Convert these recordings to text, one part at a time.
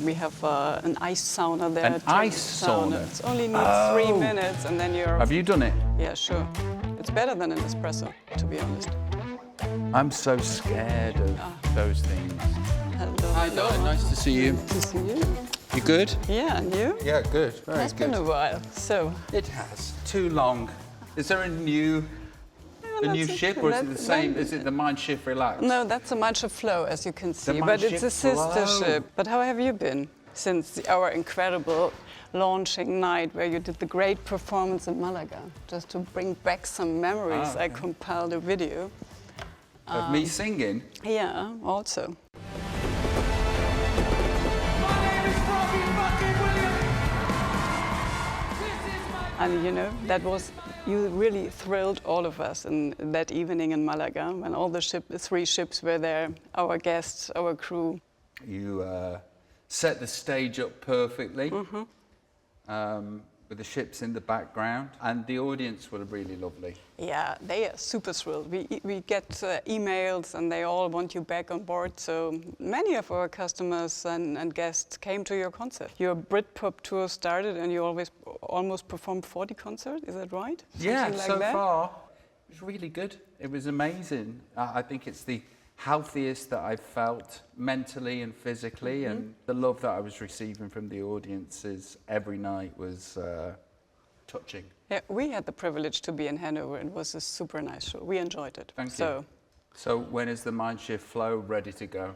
we have an ice sauna there. An ice sauna? It only needs 3 minutes and then you're... Have you done it? Yeah, sure. It's better than an espresso, to be honest. I'm so scared of those things. Hello. Hi, darling. Nice to see you. Nice to see you. You good? Yeah, and you? Yeah, good. Very It's good. been a while, so... It has. Too long. Is there a new ship, or is it the same? Is it the Mind Shift Relax? No, that's a Mind Shift Flow, as you can see, Mind but it's a Shift sister Flow. ship. But how have you been since our incredible launching night where you did the great performance in Malaga? Just to bring back some memories, okay. I compiled a video. Of me singing? Yeah, also. And you know, you really thrilled all of us in that evening in Malaga when all the 3 ships were there, our guests, our crew. You set the stage up perfectly with the ships in the background, and the audience were really lovely. Yeah, they are super thrilled. We get emails and they all want you back on board. So many of our customers and guests came to your concert. Your Britpop tour started and you almost performed 40 concerts, is that right? Yeah, Something like so that? far it was really good. It was amazing. I think it's the healthiest that I've felt mentally and physically, and the love that I was receiving from the audiences every night was touching. Yeah, we had the privilege to be in Hanover. It was a super nice show. We enjoyed it. Thank you. So when is the Mind Shift Flow ready to go?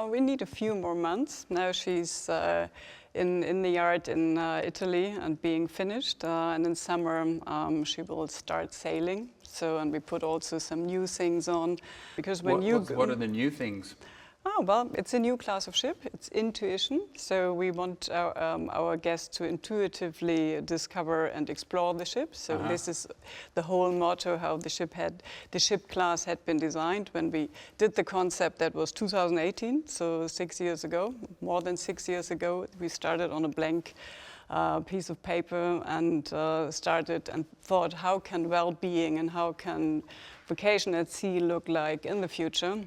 We need a few more months. Now she's in the yard in Italy and being finished. And in summer she will start sailing. So, and we put also some new things on. Because when what are the new things? Oh, well, it's a new class of ship. It's intuition. So we want our guests to intuitively discover and explore the ship. So this is the whole motto how the ship class had been designed. When we did the concept, that was 2018, so 6 years ago, more than 6 years ago. We started on a blank piece of paper and started and thought, how can well-being and how can vacation at sea look like in the future?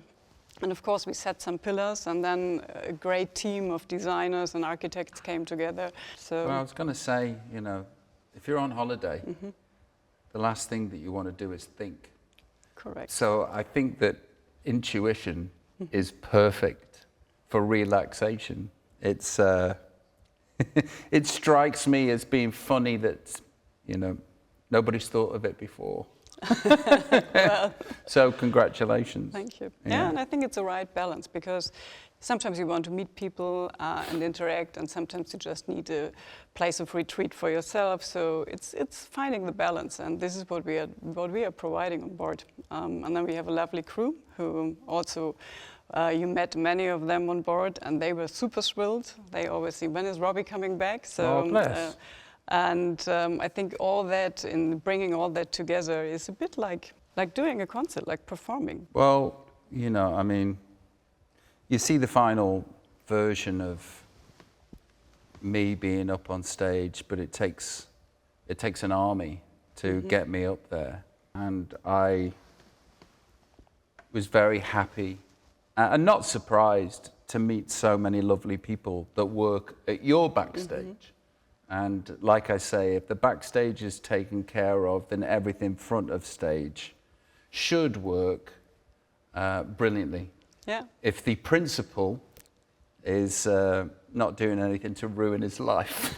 And of course, we set some pillars, and then a great team of designers and architects came together. So, well, I was going to say, you know, if you're on holiday, the last thing that you want to do is think. Correct. So I think that intuition is perfect for relaxation. It's it strikes me as being funny that, you know, nobody's thought of it before. Well, so congratulations. Thank you. Yeah, and I think it's a right balance, because sometimes you want to meet people and interact, and sometimes you just need a place of retreat for yourself. So it's finding the balance, and this is what we are providing on board. And then we have a lovely crew who also you met many of them on board, and they were super thrilled. They always say, when is Robbie coming back? So. Oh, bless. And I think all that, in bringing all that together, is a bit like doing a concert, like performing. Well, you know, I mean, you see the final version of me being up on stage, but it takes an army to get me up there. And I was very happy and not surprised to meet so many lovely people that work at your backstage. And like I say, if the backstage is taken care of, then everything front of stage should work brilliantly. Yeah. If the principal is not doing anything to ruin his life.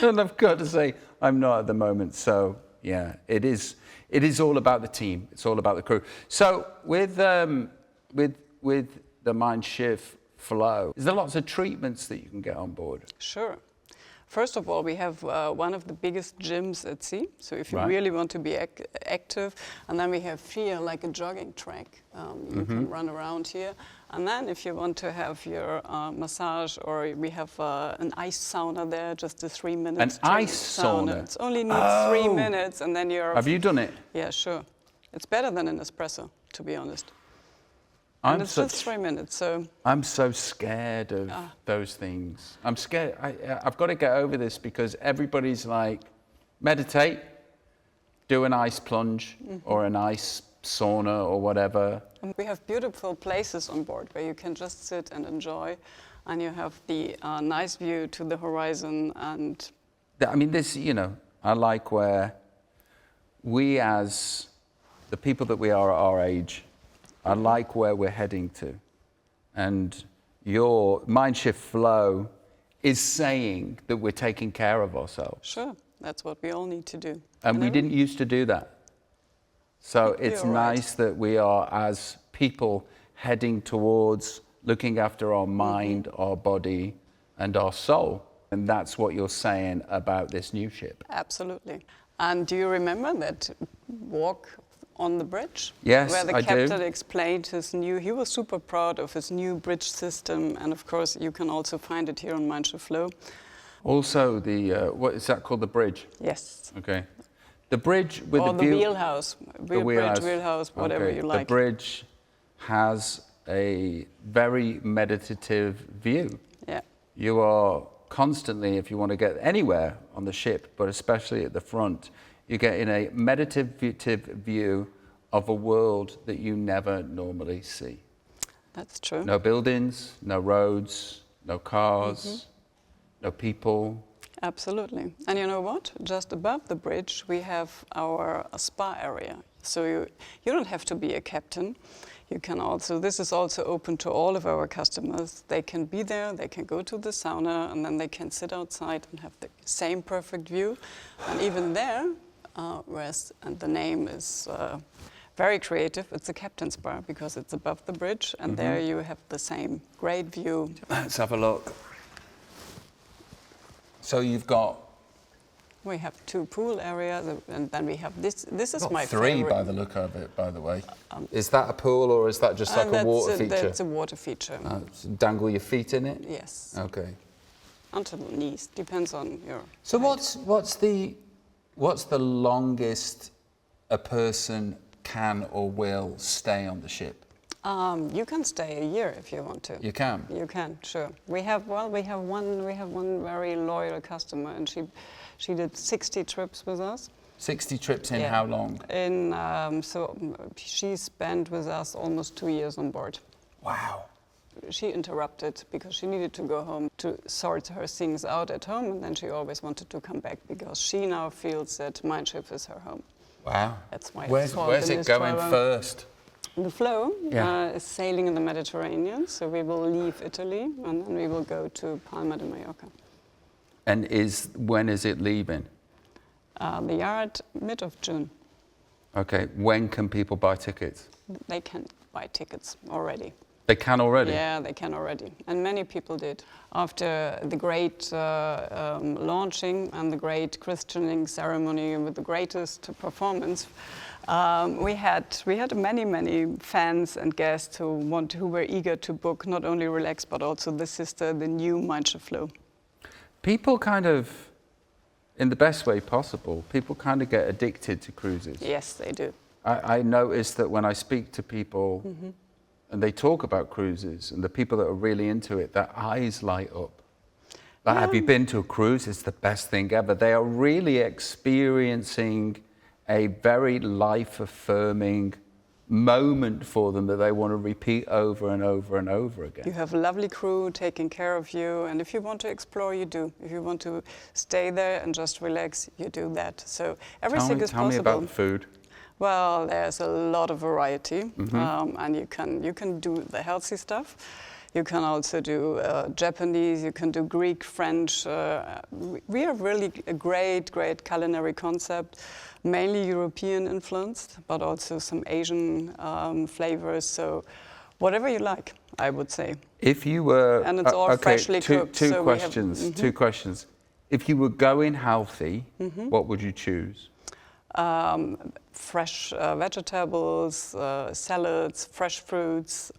And I've got to say, I'm not at the moment. So yeah, it is all about the team. It's all about the crew. So with the Mind Shift Flow, is there lots of treatments that you can get on board? Sure. First of all, we have one of the biggest gyms at sea. So if you really want to be active, and then we have here like a jogging track. You can run around here. And then if you want to have your massage, or we have an ice sauna there, just a 3 minutes. An ice sauna? It only needs 3 minutes, and then you're... Have you done it? Yeah, sure. It's better than an espresso, to be honest. It's just 3 minutes, so... I'm so scared of those things. I'm scared. I've got to get over this, because everybody's like, meditate, do an ice plunge or an ice sauna or whatever. And we have beautiful places on board where you can just sit and enjoy. and you have the nice view to the horizon. And I mean, this, you know, I like where we, as the people that we are at our age, I like where we're heading to. And your Mindshift Flow is saying that we're taking care of ourselves. sure, that's what we all need to do. And we didn't used to do that. So it's You're right. nice that we are, as people, heading towards looking after our mind, our body, and our soul. And that's what you're saying about this new ship. Absolutely. And do you remember that walk on the bridge? Yes, where the I do. captain explained he was super proud of his new bridge system. And of course, you can also find it here on Mindshift Flow. Also, what is that called? The bridge? Yes. Okay. The bridge with Or the the view. wheelhouse. Wheelhouse, whatever Okay. you like. The bridge has a very meditative view. Yeah. You are constantly, if you want to get anywhere on the ship, but especially at the front, you get in a meditative view of a world that you never normally see. That's true. No buildings, no roads, no cars, no people. Absolutely. And you know what? Just above the bridge, we have our spa area. So you don't have to be a captain. You can also, this is also open to all of our customers. They can be there, they can go to the sauna, and then they can sit outside and have the same perfect view. And even there, and the name is very creative, it's a captain's bar because it's above the bridge, and there you have the same great view. Let's have a look. So you've got We have 2 pool areas, and then we have this. This is my 3 favorite. by the look of it, by the way. Is that a pool or is that just like a water feature? That's a water feature. So dangle your feet in it? Yes. Okay. Until the knees, depends on your. So height. what's the longest a person can or will stay on the ship? You can stay a year if you want to. You can. You can, sure. We have one very loyal customer, and she did 60 trips with us. 60 trips in Yeah. how long? She spent with us almost 2 years on board. Wow. She interrupted because she needed to go home to sort her things out at home, and then she always wanted to come back because she now feels that Mindshift is her home. Wow. That's why Where's it's called it the going Mistral. first? The flow Yeah. is sailing in the Mediterranean, so we will leave Italy and then we will go to Palma de Mallorca. And when is it leaving? The yard, mid of June. Okay. When can people buy tickets? They can buy tickets already. They can already? Yeah, they can already. And many people did. After the great launching and the great christening ceremony with the greatest performance, we had many fans and guests who were eager to book, not only relax, but also the new Mindshift Flow. People kind of, in the best way possible, people kind of get addicted to cruises. Yes, they do. I notice that when I speak to people and they talk about cruises, and the people that are really into it, their eyes light up. Like, have you been to a cruise? It's the best thing ever. They are really experiencing a very life-affirming moment for them that they want to repeat over and over and over again. You have a lovely crew taking care of you, and if you want to explore, you do. If you want to stay there and just relax, you do that. So everything is possible. Tell me about the food. Well, there's a lot of variety, and you can do the healthy stuff. You can also do Japanese, you can do Greek, French. We have really a great culinary concept, mainly European influenced, but also some Asian flavors. So whatever you like, I would say. If you were... And it's all freshly cooked. Two questions. If you were going healthy, what would you choose? Fresh vegetables, salads, fresh fruits.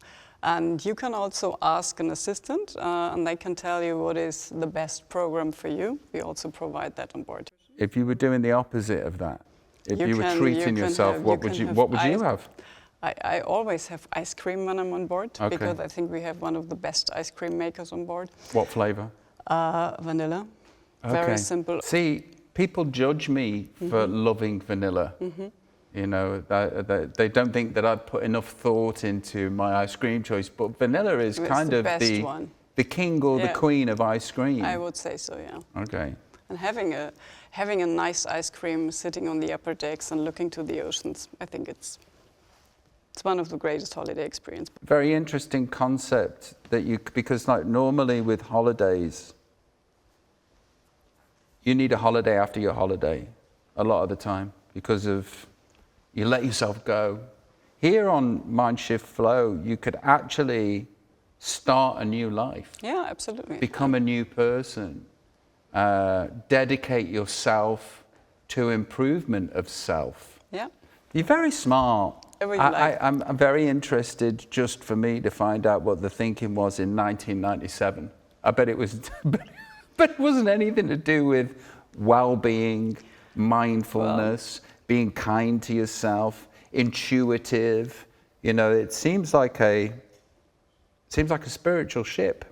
And you can also ask an assistant, and they can tell you what is the best program for you. We also provide that on board. If you were doing the opposite of that, if you were treating yourself, what would you have? I always have ice cream when I'm on board, Okay. because I think we have one of the best ice cream makers on board. What flavour? Vanilla. Very simple. See, people judge me for loving vanilla. You know, they don't think that I've put enough thought into my ice cream choice, but vanilla is It's kind the of best one. the king or the queen of ice cream. I would say so, yeah. Okay. And having a nice ice cream sitting on the upper decks and looking to the oceans, I think it's one of the greatest holiday experiences. Very interesting concept that because like normally with holidays, you need a holiday after your holiday a lot of the time because you let yourself go. Here on Mind Shift Flow, you could actually start a new life. Yeah, absolutely. Become a new person. Dedicate yourself to improvement of self. Yeah. You're very smart. I'm very interested just for me to find out what the thinking was in 1997. I bet it was, but it wasn't anything to do with well-being, mindfulness, being kind to yourself, intuitive. You know, it seems like a spiritual ship.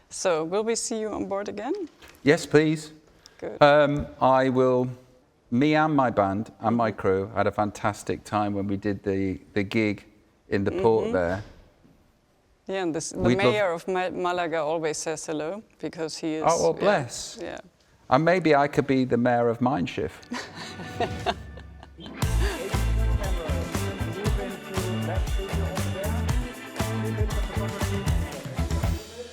So will we see you on board again? Yes, please. Good. I will. Me and my band and my crew had a fantastic time when we did the gig in the port there. Yeah, and the mayor of Malaga always says hello because he is. Oh, well, bless. Yeah. And maybe I could be the mayor of Mind Shift.